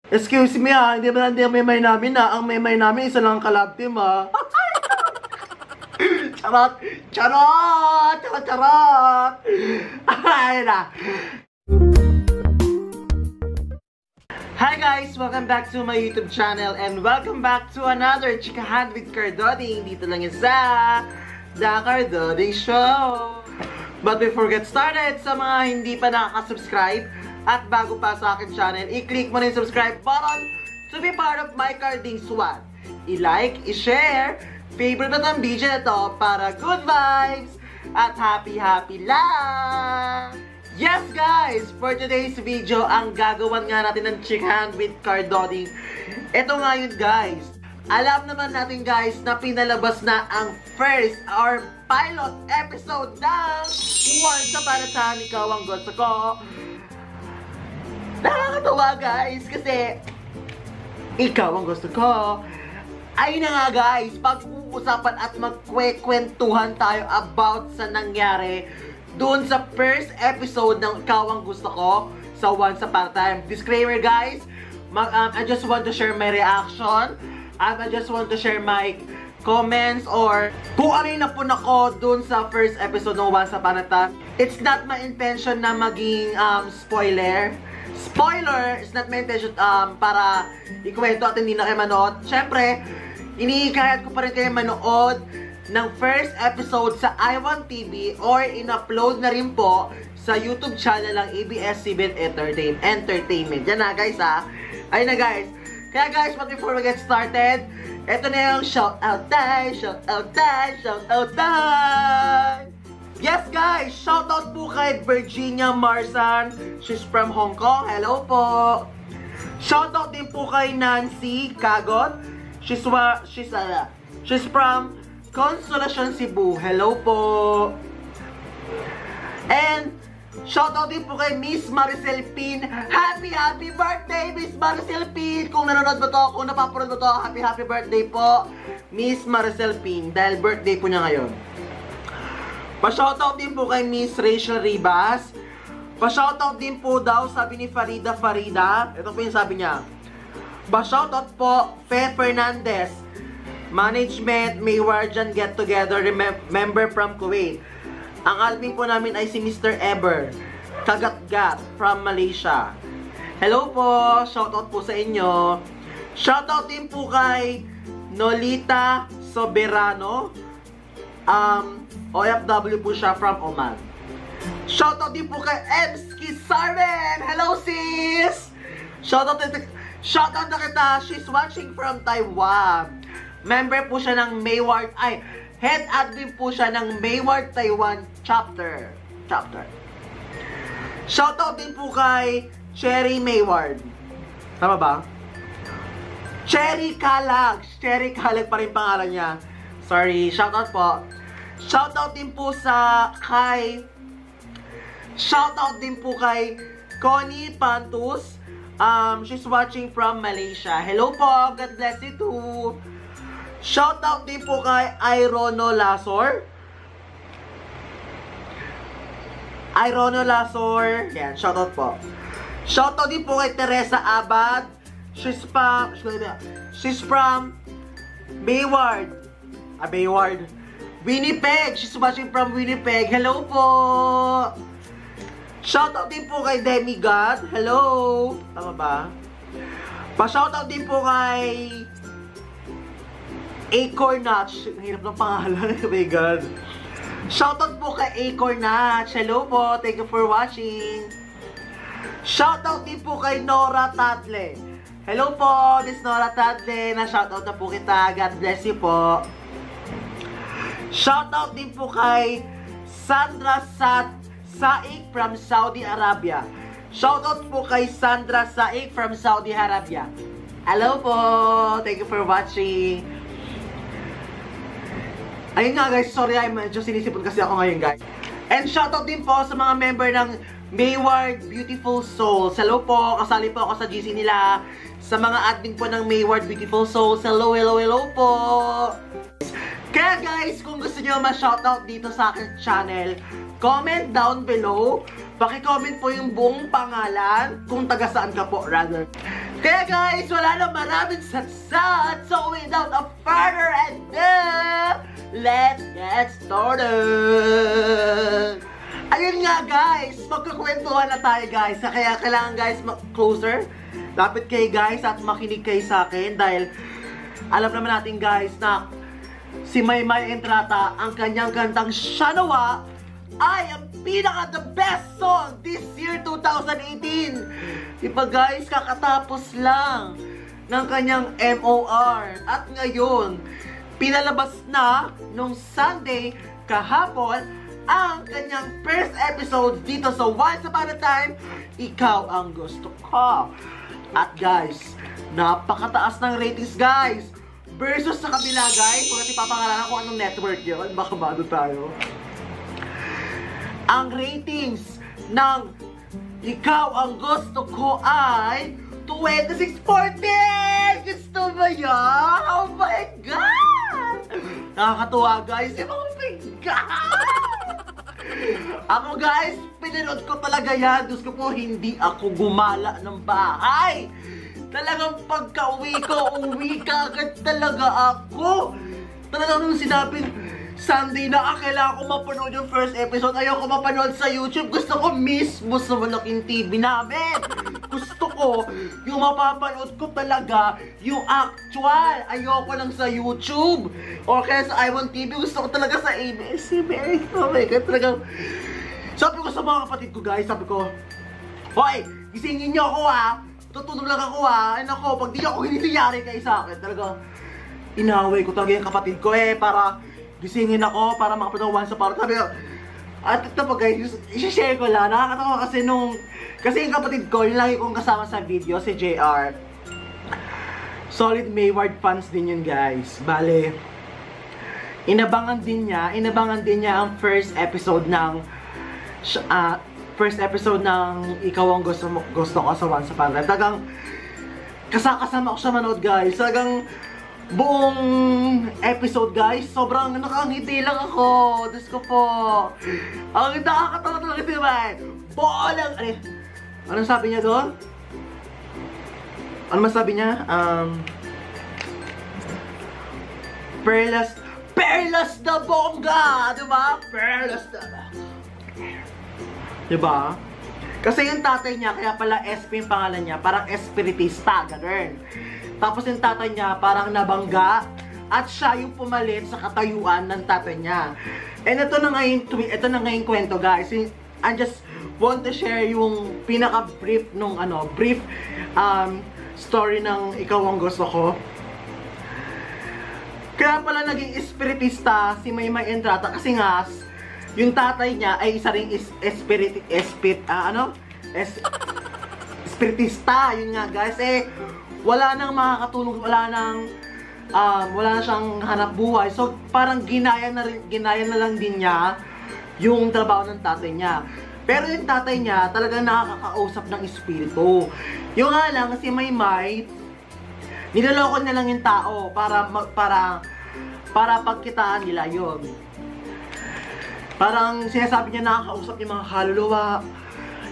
Excuse me ha, hindi ba ang memay namin ha? Ang memay namin isa lang kalab team ha. Charot! Charot! Charot! Charot! Ay na! Hi guys! Welcome back to my YouTube channel and welcome back to another Chikahan with Cardoding. Dito lang yan sa The Cardoding Show. But before get started, sa mga hindi pa nakaka-subscribe at bago pa sa akin channel, i-click mo na yung subscribe button to be part of my Carding Squad. I-like, i-share, favorite na itong video na ito para good vibes at happy lang! Yes guys! For today's video, ang gagawan nga natin ng Chikahan with Cardoding. Ito nga yun guys. Alam naman natin guys na pinalabas na ang first or pilot episode ng Once Upon a Time, Ikaw Ang Gusto Ko. Nakakatawa guys kasi ikaw ang gusto ko. Ayun na nga guys, pag-uusapan at magkwekwentuhan tayo about sa nangyari doon sa first episode ng Ikaw Ang Gusto Ko sa Once Upon a Time. Disclaimer guys, I just want to share my reaction. I just want to share my comments or kung ano yung napuna ko dun sa first episode ng Once Upon a Time. It's not my intention na maging spoiler. Spoiler! It's not my intention para ikwento at hindi na kayo manood. Siyempre, inihikayat ko pa rin kayo manood ng first episode sa iWant TV or in-upload na rin po sa YouTube channel ng ABS-CBN Entertainment. Yan na guys ha. Ayun na guys. Kaya guys, but before we get started, eto na yung shoutout time! Shoutout time! Shoutout time! Yes guys! Shoutout po kay Virginia Marsan. She's from Hong Kong. Hello po! Shoutout din po kay Nancy Kagot. She's from Consolacion, Cebu. Hello po! And shoutout din po kay Miss Maricel Pin. Happy birthday, Miss Maricel Pin! Kung nanonood mo to, kung napapanood mo to, happy birthday po, Miss Maricel Pin. Dahil birthday po niya ngayon. Pa-shoutout din po kay Miss Rachel Ribas. Pa-shoutout din po daw, sabi ni Farida. Ito po yung sabi niya. Pa-shoutout po, Fe Fernandez. Management, Maywardian Get Together, member from Kuwait. Ang admin po namin ay si Mr. Eber Kagatgat from Malaysia. Hello po, shoutout po sa inyo. Shoutout din po kay Nolita Soberano. OFW po siya from Oman. Shoutout din po kay Emski Sarven. Hello sis! Shoutout na kita. She's watching from Taiwan. Member po siya ng Mayward, head admin po siya ng Mayward Taiwan chapter. Shoutout din po kay Cherry Mayward. Tama ba? Cherry Kalag. Cherry Kalag pa rin pangalan niya. Sorry, shoutout po. Shoutout din po kay Connie Pantus. She's watching from Malaysia. Hello po, God bless you too. Shoutout din po kay Irono Lasor. Yan, shoutout po. Shoutout din po kay Teresa Abad. She's from Bayward. Winnipeg. She's watching from Winnipeg. Hello po. Shoutout din po kay Demigod. Hello. Tama ba? Pa-shoutout din po kay Acornatch. Ang hirap ng pangalan. Oh my God. Shoutout po kay Acornatch. Hello po. Thank you for watching. Shoutout din po kay Nora Tadle. Hello po, Miss Nora Tadle. Na-shoutout na po kita. God bless you po. Shoutout din po kay Sandra Saik from Saudi Arabia. Shoutout po kay Sandra Saik from Saudi Arabia. Hello po. Thank you for watching. Ayun nga guys, sorry, medyo sinisipon kasi ako ngayon guys. And shoutout din po sa mga member ng Mayward Beautiful Souls. Hello po, kasali po ako sa GC nila. Sa mga admin po ng Mayward Beautiful Souls. Hello po. Kaya guys, kung gusto nyo ma-shoutout dito sa akin channel, comment down below. Paki-comment po yung buong pangalan, kung taga saan ka po, rather. Kaya guys, wala na maraming satsat. So without a further ado, let's get started. Ayun nga guys, magkukwentuhan na tayo guys. Kaya kailangan guys closer. Lapit kayo guys at makinig kayo sa akin. Dahil alam naman natin guys na si Maymay Entrata, ang kanyang kantang Shanawa ay ang pinaka the best song this year 2018. Diba guys, kakatapos lang ng kanyang MOR. At ngayon, pinalabas na nung Sunday kahapon ang kanyang first episode dito sa Once Upon a Time, Ikaw Ang Gusto Ko. At guys, napakataas ng ratings guys. Versus sa kabila guys, kung ipapangalanan ko anong network yun, baka bago tayo. Ang ratings ng Ikaw Ang Gusto Ko ay 26-14! Gusto ba yan? Oh my God! Nakakatuwa guys. Oh my God! Ako guys, pinanood ko talaga yan. Diyos ko po, hindi ako gumala ng bahay. Talagang pagka-uwi ko, uwi ka agad talaga ako. Talagang nung sinabing Sunday na kailangan ko mapanood yung first episode. Ayoko mapanood sa YouTube. Gusto ko mismo sa malaking TV namin. Gusto ko yung mapapanood ko talaga yung actual. Ayoko lang sa YouTube. O kaya sa iWant TV. Gusto ko talaga sa ABS-CBN. Oh my God, talagang sabi ko sa mga kapatid ko guys, sabi ko, hoy, gisingin niyo ako ha. Tutulog lang ako ha. Ano ko, pag di ako hinihiyari kayo sa akin, talagang inaway ko talaga yung kapatid ko para gisingin ako para makapanood Once Upon a Time. At ito pa guys, i-share ko lang. Nakakatawa kasi kasi yung kapatid ko, yung lagi kong kasama sa video, si JR. Solid Mayward fans din yun guys. Bale, inabangan din niya ang first episode ng Ikaw Ang Gusto Ko sa Once Upon a Time. Talagang kasama ko siya manood guys. Talagang buong episode guys, sobrang nakangiti lang ako. Diyos ko po. Ang nakakatawa talaga ito naman. Bolang! Anong sabi niya doon? Ano masabi niya? Perlas na bongga! Diba? Perlas na bongga. Diba? Kasi yung tatay niya, kaya pala SP yung pangalan niya, parang espiritista, gano'n. Tapos yung tatay niya parang nabangga at siya yung pumalit sa katayuan ng tatay niya. And ito na ngayon kwento guys. I just want to share yung pinaka-brief nung brief story ng Ikaw Ang Gusto Ko. Kaya pala naging espiritista si Maymay Entrata kasi nga yung tatay niya ay isa ring espiritista. Yun nga guys, wala nang makakatulong, wala na siyang hanap buhay. So parang ginaya na lang din niya yung trabaho ng tatay niya. Pero yung tatay niya talagang nakakausap ng espiritu. Yung nga lang si Maymay, niloloko na lang yung tao para pagkitaan nila yon. Parang sinasabi niya nakakausap yung mga kaluluwa,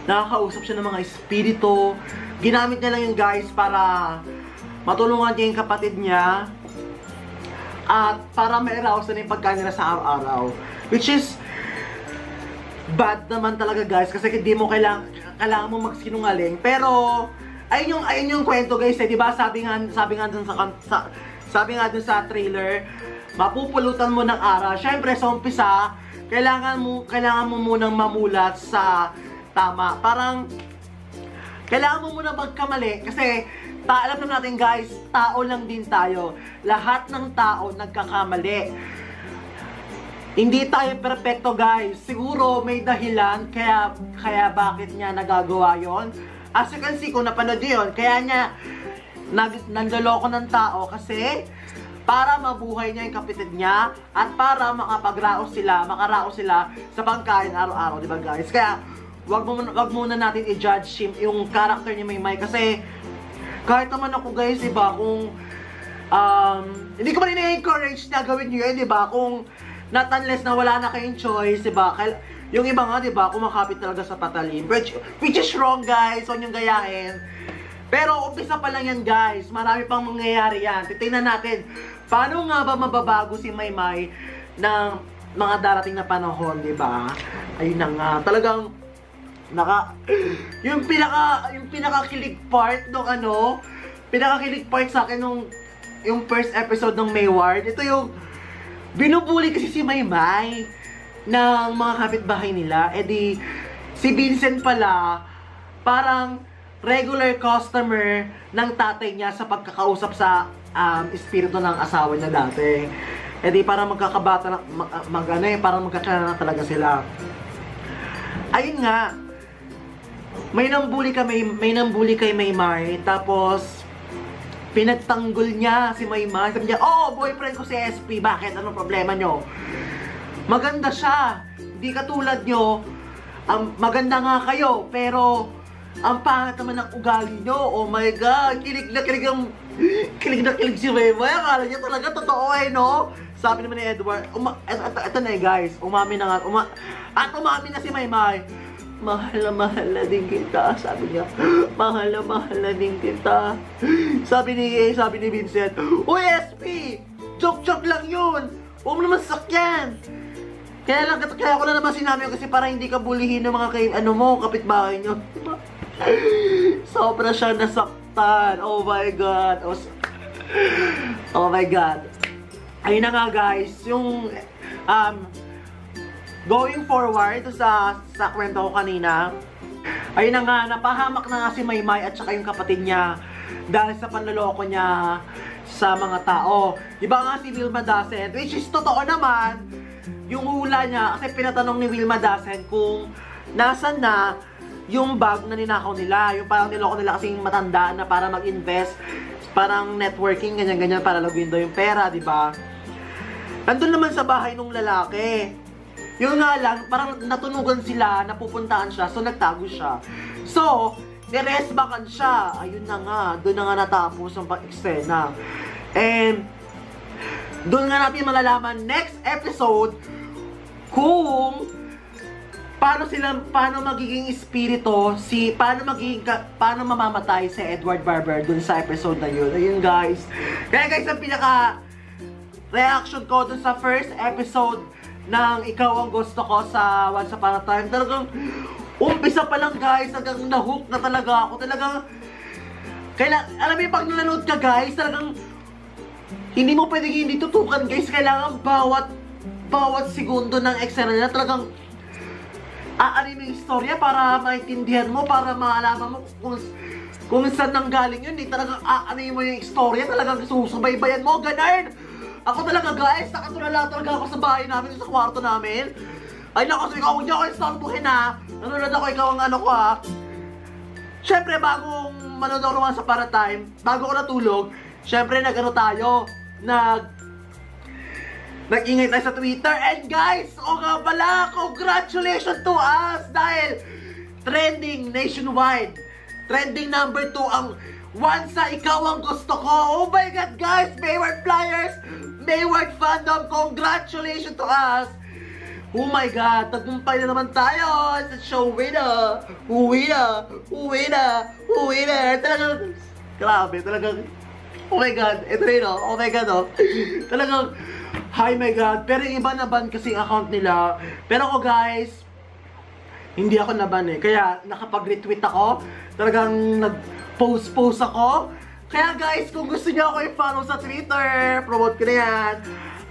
nakakausap siya ng mga espiritu. Ginamit niya lang yung guys para matulungan niya yung kapatid niya at para ma-arouse na yung pagkain nila sa araw-araw. Which is bad naman talaga guys kasi hindi mo kailangan mo magsinungaling. Pero ayun yung kwento guys, diba? Sabi nga dun sa trailer, mapupulutan mo ng aral. Syempre sa umpisa, kailangan mo munang mamulat sa tama. Parang kailangan mo muna magkamali kasi alam naman natin guys, tao lang din tayo. Lahat ng tao nagkakamali. Hindi tayo perfecto guys. Siguro may dahilan kaya bakit niya nagagawa yon. As you can see, kung napanood yun, kaya niya nanloloko ng tao kasi para mabuhay niya yung kapatid niya at para makaraos sila sa pangkain araw-araw, di ba guys? Kaya wag muna natin i-judge yung character ni Maymay kasi kahit naman ako guys, di ba, kung hindi ko man i-encourage na gawin nyo yun, di ba, kung not unless na wala na kayong choice, di ba, yung iba nga, di ba, kumakapit talaga sa patalim, which is wrong guys, huwag niyong gayahin. Pero umpisa pa lang yan guys, marami pang mangyayari yan. Titingnan natin, paano nga ba mababago si Maymay ng mga darating na panahon, di ba? Ayun na nga, talagang yung pinakakilig part nung pinakakilig part sa akin nung yung first episode ng Mayward. Ito yung binubuli kasi si Maymay ng mga kapitbahay nila. Eh di, si Vincent pala, parang regular customer ng tatay niya sa pagkakausap sa espiritu ng asawa niya dati. Eh di, parang magkakabata na, parang magkakilala na talaga sila. Ayun nga, may nambuli kay Maymay, tapos pinagtanggol niya si Maymay. Sabi niya, oh, boyfriend ko si SP, bakit? Anong problema nyo? Maganda siya, hindi katulad nyo, maganda nga kayo, pero ang pangit naman ng ugali nyo. Oh my God, kilig na kilig si Maymay. Akala niya talaga totoo no? Sabi naman ni Edward, ito na guys, umami na na si Maymay. Mahal na din kita, sabi niya. Mahal na din kita. Sabi ni Vincent, uy SP, joke lang yun. Huwag mo naman sakyan. Kaya ko na naman sinabi kasi para hindi ka bulihin ng mga kapitbahay nyo. Sobra siya nasaktan. Oh my God. Oh my God. Ayun na nga guys, yung going forward sa kwento ko kanina, ayun na nga, napahamak na nga si Maymay at saka yung kapatid niya dahil sa panloloko niya sa mga tao. Diba nga si Wilma Dacent, which is totoo naman, yung hula niya, kasi pinatanong ni Wilma Dacent kung nasan na yung bag na ninakaw nila, yung parang niloko nila kasing matanda na para mag-invest, parang networking, ganyan-ganyan, para laguin daw yung pera, diba? Nandun naman sa bahay ng lalaki. Yung nga lang, parang natunugan sila, napupuntaan siya, so nagtago siya. So, niresbakan siya. Ayun na nga, doon na nga natapos ang pag-eksena. And, doon nga natin malalaman next episode kung paano magiging espiritu, paano mamamatay si Edward Barber doon sa episode na yun. Ayun guys. Kaya guys, ang pinaka-reaction ko doon sa first episode ng Ikaw Ang Gusto Ko sa Once Upon a Time, talagang umpisa pa lang guys, talagang nahook na talaga ako. Talagang alam mo yung pag nanonood ka guys, talagang hindi mo pwedeng hindi tutukan guys. Kailangan bawat segundo ng eksena nila talagang aanin mo yung istorya para maintindihan mo, para maalaman mo kung saan nanggaling yun. Talagang aanin mo yung istorya, talagang susubaybayan mo, ganun. Ako talaga guys, nakatulala talaga ako sa bahay namin, sa kwarto namin. Ay naku, so ikaw, hindi ako istorbuhin ha. Nanonood ako, ikaw ang ko ha. Siyempre, bagong manonood ako naman sa Paratime, bago ko natulog, siyempre nag-ingay tayo sa Twitter. And guys, nga pala, congratulations to us dahil trending nationwide. Trending number 2 ang Once sa Ikaw Ang Gusto Ko. Oh my God guys, Mayward Flyers, Mayward fandom, congratulations to us. Oh my God, tagumpay na naman tayo sa show winner. Winner. Talagang, grabe, talagang, oh my God, ito rin oh my God talagang, hi my God. Pero yung iba naban kasi yung account nila. Pero ako guys, hindi ako naban kaya nakapag-retweet ako. Talagang nag-post ako. Kaya guys, kung gusto niyo ako i-follow sa Twitter, promote ko na yan.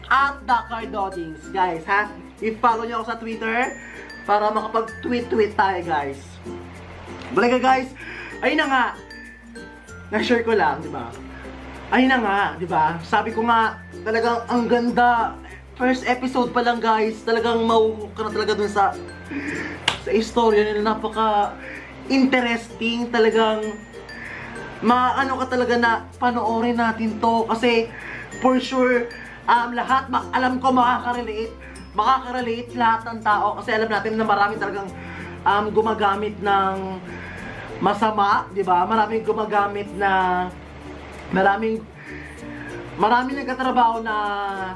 At @DaCardodings, guys, ha? I-follow niyo ako sa Twitter para makapag-tweet tayo, guys. Balaga, guys. Ayun na nga. Na-share ko lang, di ba? Ayun na nga, di ba? Sabi ko nga, talagang ang ganda. First episode pa lang, guys. Talagang mauhook ka na talaga dun sa istorya nila. Napaka-interesting. Talagang maano ka talaga na panoorin natin to kasi for sure lahat alam ko makaka-relate lahat ng tao kasi alam natin na marami talagang gumagamit ng masama, di ba? Maraming gumagamit na maraming nagkatrabaho na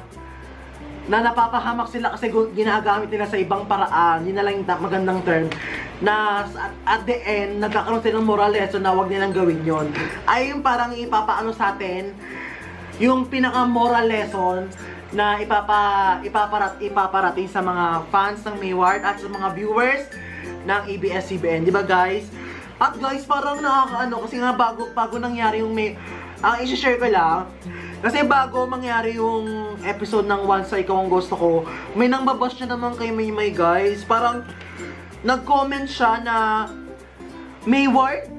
napapahamak sila kasi ginagamit nila sa ibang paraan. Yun na lang yung magandang term. at the end, nagkakaroon sila ng moral lesson na huwag nilang gawin yon. Ay yung parang ipapaano sa atin, yung pinaka-moral lesson na ipaparating sa mga fans ng Mayward at sa mga viewers ng ABS-CBN. Di ba guys? At guys, parang nakakaano, kasi nga bago nangyari yung ang isi-share ko lang, kasi bago mangyari yung episode ng Once Sa Ikaw Ang Gusto Ko, may nang babash niya naman kay Maymay guys. Parang nag-comment siya na Mayward,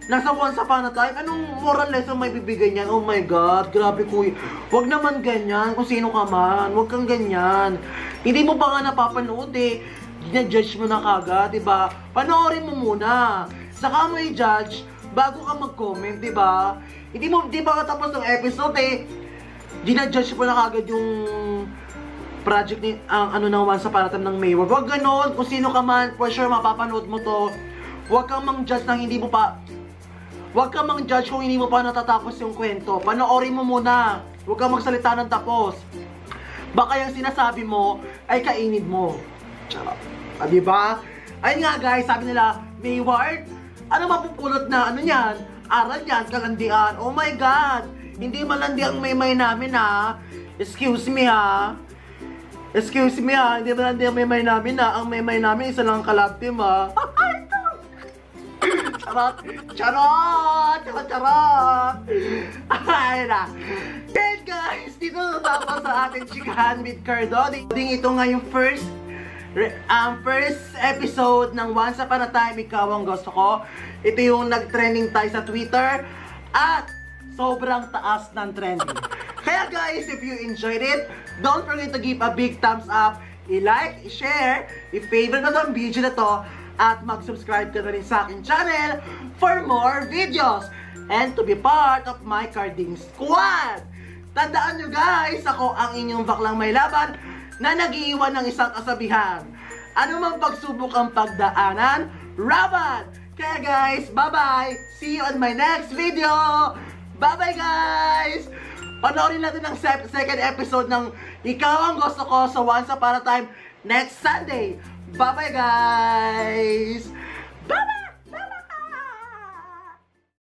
nasa Once Upon a Time, anong moral lesson may bibigay niyan? Oh my God, grabe kuya. Huwag naman ganyan, kung sino ka man, huwag kang ganyan. Hindi mo pa nga napapanood eh. Gina-judge mo na kagad, diba? Panoorin mo muna. Saka mo i-judge bago ka mag-comment, diba? Hindi ba katapos ng episode eh, gina-judge mo na kagad yung project ni, ng Once Upon a Time ng Mayward. Huwag ganon, kung sino ka man, for sure mapapanood mo to. Huwag kang mang-judge kung hindi mo pa natatapos yung kwento. Panoorin mo muna. Huwag kang magsalita ng tapos. Baka yung sinasabi mo ay kainid mo. Charot. Diba? Ayun nga guys, sabi nila, Mayward, ano mapupulot na ano yan? Aral yan, kalandian. Oh my God! Hindi malandi ang Maymay namin ha. Excuse me ha. Excuse me ha. Hindi malandi ang Maymay namin ha. Ang Maymay namin isa lang kalab team ha. Charot! Charot! Charot! Charot! Ay na. Then guys, dito natapos sa ating chikahan with Cardo. Ito nga yung first episode ng Once Upon a Time, Ikaw Ang Gusto Ko. Ito yung nag-trending tayo sa Twitter at sobrang taas ng trending. Kaya guys, if you enjoyed it, don't forget to give a big thumbs up, i-like, i-share, i-favorite na itong video na to, at mag-subscribe ka na rin sa aking channel for more videos and to be part of my Carding Squad. Tandaan nyo guys, ako ang inyong baklang may laban na nag-iiwan ng isang kasabihan. Ano mang pagsubok ang pagdaanan, laban! Kaya guys, bye-bye! See you on my next video! Bye-bye guys! Panoorin natin ang second episode ng Ikaw Ang Gusto Ko sa Once Upon a Time next Sunday. Bye-bye guys! Bye-bye!